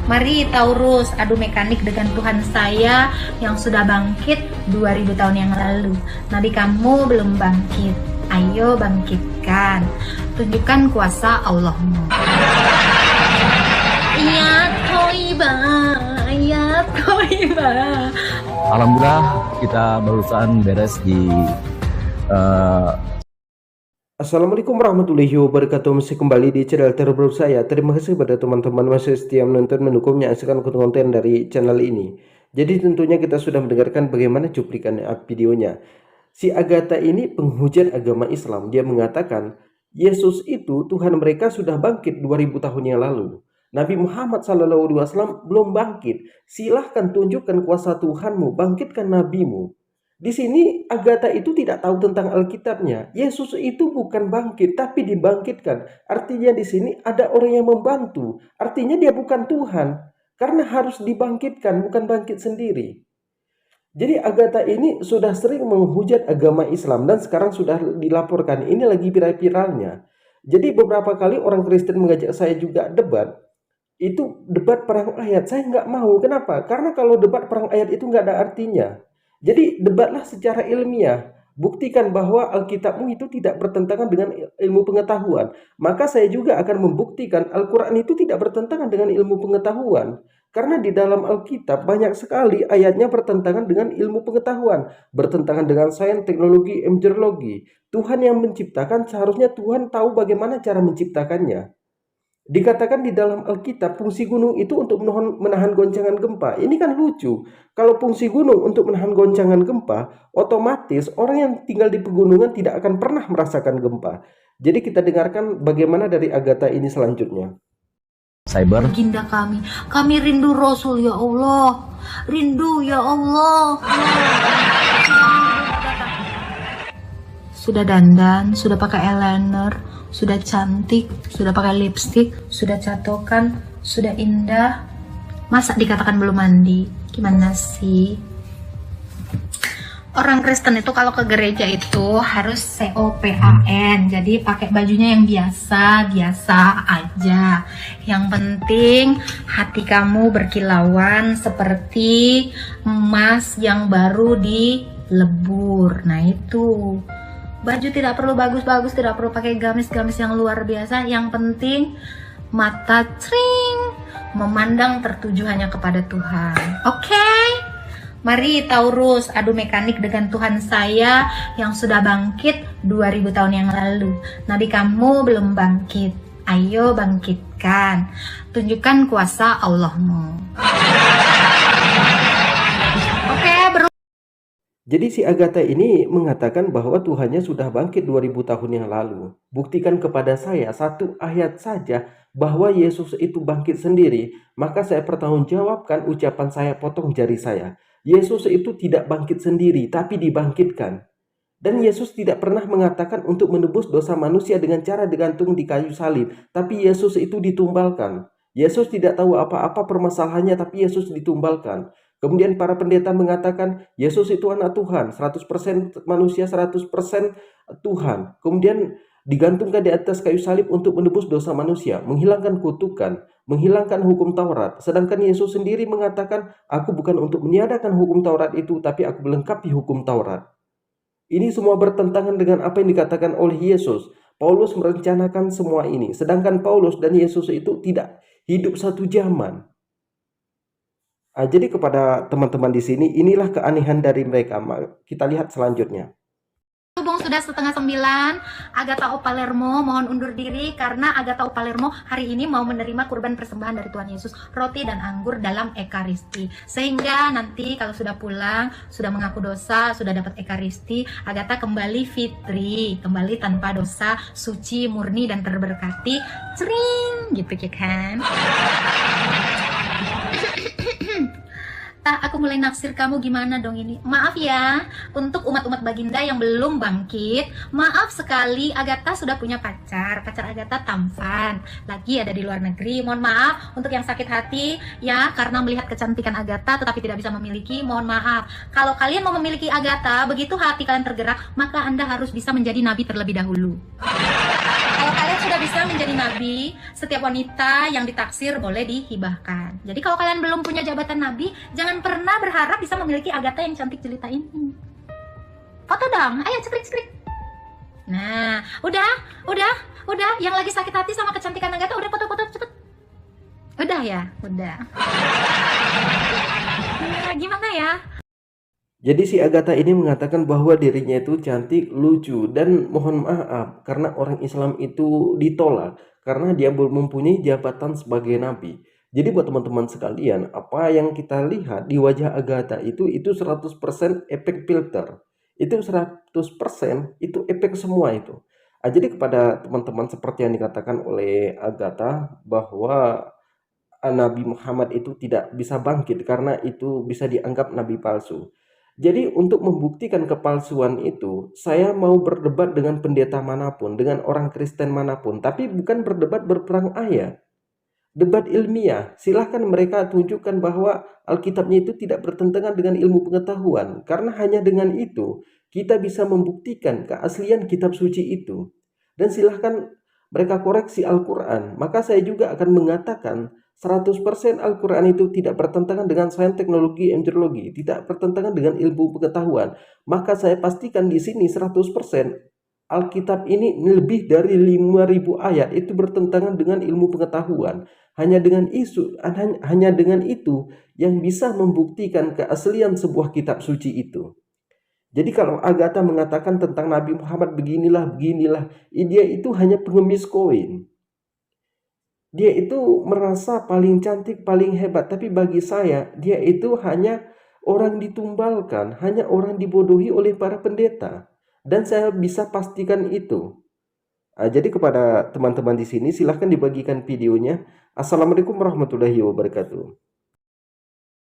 Mari Taurus adu mekanik dengan Tuhan saya yang sudah bangkit 2000 tahun yang lalu. Nabi kamu belum bangkit. Ayo bangkitkan. Tunjukkan kuasa Allahmu. Ya Toibah, ya Toibah. Alhamdulillah kita barusan beres di Assalamualaikum warahmatullahi wabarakatuh. Masih kembali di channel terbaru saya. Terima kasih pada teman-teman masih setia menonton, mendukung, menyaksikan konten dari channel ini. Jadi tentunya kita sudah mendengarkan bagaimana cuplikan videonya. Si Agatha ini penghujat agama Islam. Dia mengatakan Yesus itu Tuhan mereka sudah bangkit 2000 tahun yang lalu. Nabi Muhammad SAW belum bangkit. Silahkan tunjukkan kuasa Tuhanmu, bangkitkan nabimu. Di sini Agatha itu tidak tahu tentang Alkitabnya. Yesus itu bukan bangkit tapi dibangkitkan. Artinya di sini ada orang yang membantu. Artinya dia bukan Tuhan karena harus dibangkitkan, bukan bangkit sendiri. Jadi Agatha ini sudah sering menghujat agama Islam dan sekarang sudah dilaporkan. Ini lagi viral-viralnya. Jadi beberapa kali orang Kristen mengajak saya juga debat. Itu debat perang ayat. Saya nggak mau. Kenapa? Karena kalau debat perang ayat itu nggak ada artinya. Jadi debatlah secara ilmiah, buktikan bahwa Alkitabmu itu tidak bertentangan dengan ilmu pengetahuan. Maka saya juga akan membuktikan Al-Quran itu tidak bertentangan dengan ilmu pengetahuan. Karena di dalam Alkitab banyak sekali ayatnya bertentangan dengan ilmu pengetahuan, bertentangan dengan sains, teknologi, meteorologi. Tuhan yang menciptakan, seharusnya Tuhan tahu bagaimana cara menciptakannya. Dikatakan di dalam Alkitab fungsi gunung itu untuk menahan goncangan gempa. Ini kan lucu. Kalau fungsi gunung untuk menahan goncangan gempa, otomatis orang yang tinggal di pegunungan tidak akan pernah merasakan gempa. Jadi kita dengarkan bagaimana dari Agatha ini selanjutnya. cyber. Baginda kami rindu Rasul ya Allah. Rindu ya Allah. Sudah dandan, sudah pakai eyeliner, sudah cantik, sudah pakai lipstick, sudah catokan, sudah indah. Masa dikatakan belum mandi? Gimana sih? Orang Kristen itu kalau ke gereja itu harus COPAN. Jadi pakai bajunya yang biasa aja. Yang penting hati kamu berkilauan seperti emas yang baru dilebur. Nah itu. Baju tidak perlu bagus-bagus, tidak perlu pakai gamis-gamis yang luar biasa. Yang penting mata cring, memandang tertuju hanya kepada Tuhan. Oke? Mari Taurus adu mekanik dengan Tuhan saya yang sudah bangkit 2000 tahun yang lalu. Nabi kamu belum bangkit. Ayo bangkitkan. Tunjukkan kuasa Allahmu. Jadi si Agatha ini mengatakan bahwa Tuhannya sudah bangkit 2000 tahun yang lalu. Buktikan kepada saya satu ayat saja bahwa Yesus itu bangkit sendiri, maka saya pertanggungjawabkan ucapan saya, potong jari saya. Yesus itu tidak bangkit sendiri, tapi dibangkitkan. Dan Yesus tidak pernah mengatakan untuk menebus dosa manusia dengan cara digantung di kayu salib, tapi Yesus itu ditumbalkan. Yesus tidak tahu apa-apa permasalahannya, tapi Yesus ditumbalkan. Kemudian para pendeta mengatakan Yesus itu anak Tuhan, 100% manusia, 100% Tuhan. Kemudian digantungkan di atas kayu salib untuk menebus dosa manusia, menghilangkan kutukan, menghilangkan hukum Taurat. Sedangkan Yesus sendiri mengatakan, aku bukan untuk meniadakan hukum Taurat itu, tapi aku melengkapi hukum Taurat. Ini semua bertentangan dengan apa yang dikatakan oleh Yesus. Paulus merencanakan semua ini, sedangkan Paulus dan Yesus itu tidak hidup satu zaman. Jadi kepada teman-teman di sini, inilah keanehan dari mereka. Kita lihat selanjutnya. Hubung sudah 8:30, Agatha O Palermo mohon undur diri karena Agatha O Palermo hari ini mau menerima kurban persembahan dari Tuhan Yesus, roti dan anggur dalam Ekaristi. Sehingga nanti kalau sudah pulang, sudah mengaku dosa, sudah dapat Ekaristi, Agatha kembali fitri, kembali tanpa dosa, suci, murni dan terberkati. Cering gitu ya kan. Aku mulai naksir kamu, gimana dong ini? Maaf ya, untuk umat-umat Baginda yang belum bangkit, maaf sekali Agatha sudah punya pacar Agatha tampan, lagi ada di luar negeri. Mohon maaf untuk yang sakit hati ya, karena melihat kecantikan Agatha tetapi tidak bisa memiliki. Mohon maaf, kalau kalian mau memiliki Agatha, begitu hati kalian tergerak, maka Anda harus bisa menjadi nabi terlebih dahulu. Kalau kalian sudah bisa menjadi nabi, setiap wanita yang ditaksir boleh dihibahkan. Jadi kalau kalian belum punya jabatan nabi, jangan pernah berharap bisa memiliki Agatha yang cantik jelita ini. Foto dong, ayo cepet. Nah, udah. Yang lagi sakit hati sama kecantikan Agatha, udah foto-foto cepet. Udah ya, udah. Nah, gimana ya? Jadi si Agatha ini mengatakan bahwa dirinya itu cantik, lucu, dan mohon maaf karena orang Islam itu ditolak karena dia belum mempunyai jabatan sebagai nabi. Jadi buat teman-teman sekalian, apa yang kita lihat di wajah Agatha itu 100% efek filter. Itu 100% itu efek semua itu. Jadi kepada teman-teman seperti yang dikatakan oleh Agatha bahwa Nabi Muhammad itu tidak bisa bangkit karena itu bisa dianggap nabi palsu. Jadi untuk membuktikan kepalsuan itu, saya mau berdebat dengan pendeta manapun, dengan orang Kristen manapun, tapi bukan berdebat berperang ayat. Debat ilmiah, silahkan mereka tunjukkan bahwa Alkitabnya itu tidak bertentangan dengan ilmu pengetahuan, karena hanya dengan itu kita bisa membuktikan keaslian kitab suci itu. Dan silahkan mereka koreksi Al-Quran, maka saya juga akan mengatakan 100% Al-Quran itu tidak bertentangan dengan sains, teknologi, embriologi, tidak bertentangan dengan ilmu pengetahuan. Maka saya pastikan di sini 100% Alkitab ini lebih dari 5.000 ayat itu bertentangan dengan ilmu pengetahuan. Hanya dengan itu yang bisa membuktikan keaslian sebuah kitab suci itu. Jadi kalau Agatha mengatakan tentang Nabi Muhammad beginilah, dia itu hanya pengemis koin. Dia itu merasa paling cantik, paling hebat, tapi bagi saya dia itu hanya orang ditumbalkan, hanya orang dibodohi oleh para pendeta. Dan saya bisa pastikan itu. Jadi kepada teman-teman di sini silahkan dibagikan videonya. Assalamualaikum warahmatullahi wabarakatuh.